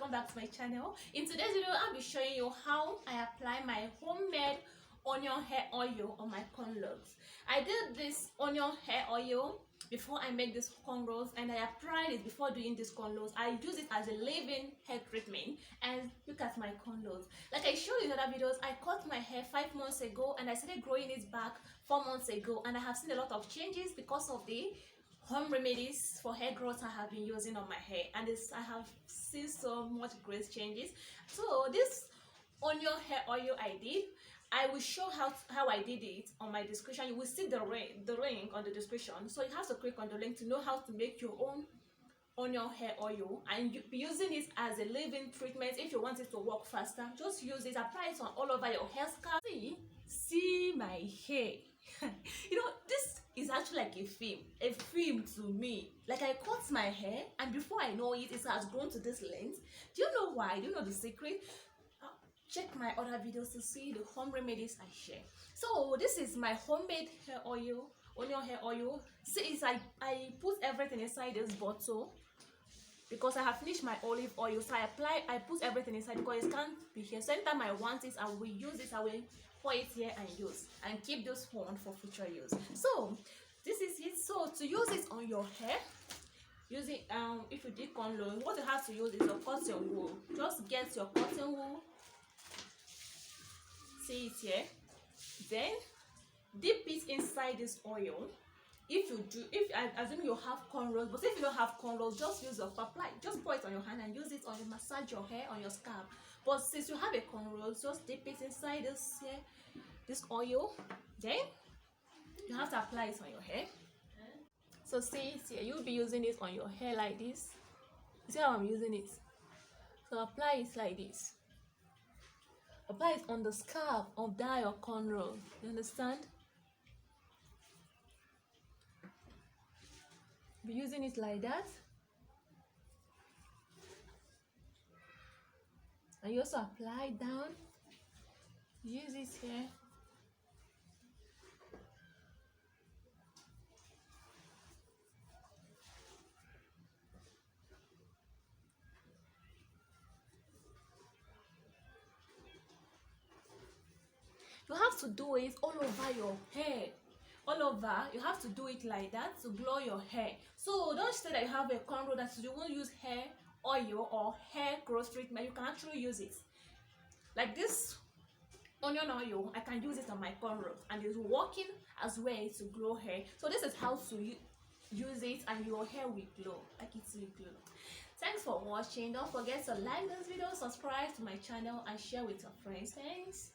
welcome back to my channel. In today's video I'll be showing you how I apply my homemade onion hair oil on my cornrows. I did this onion hair oil before I make this cornrows, and I applied it before doing this cornrows. I use it as a leave-in hair treatment, and look at my cornrows. Like I showed you in other videos, I cut my hair 5 months ago and I started growing it back 4 months ago, and I have seen a lot of changes because of the home remedies for hair growth I have been using on my hair, and I have seen so much great changes. So this onion hair oil I will show how I did it on my description. You will see the link on the description, so you have to click on the link to know how to make your own onion hair oil, and you be using it as a leave-in treatment. If you want it to work faster, just use it, apply it on all over your hair scalp. See my hair. You know, this is actually like a film to me. Like, I cut my hair and before I know it, it has grown to this length. Do you know why? Do you know the secret? Check my other videos to see the home remedies I share. So this is my homemade hair oil, onion hair oil. See, it's like I put everything inside this bottle because I have finished my olive oil. So I put everything inside because it can't be here. So anytime I want it, I will use it. I will pour it here and use, and keep this one for future use. So this is it. So to use it on your hair, use it if you did cornrows, what you have to use is your cotton wool. Just get your cotton wool. See it here. Then dip it inside this oil. If I assume you have cornrows, but if you don't have cornrows, just use your apply. Just pour it on your hand and use it on your massage your hair on your scalp. But since you have a cornrows, just dip it inside this oil. Then you have to apply it on your hair. So see it here. You'll be using it on your hair like this. See how I'm using it? So apply it like this. Apply it on the scalp of that your cornrow. You understand? Be using it like that. And you also apply down. Use it here. You have to do it all over your hair. All over, you have to do it like that to blow your hair. So don't say that you have a cornrow that you won't use hair oil or hair growth treatment. You can actually use it. Like this onion oil, I can use it on my cornrows, and it's working as well to grow hair. So this is how to use it, and your hair will glow, like it will glow. Thanks for watching. Don't forget to like this video, subscribe to my channel, and share with your friends. Thanks.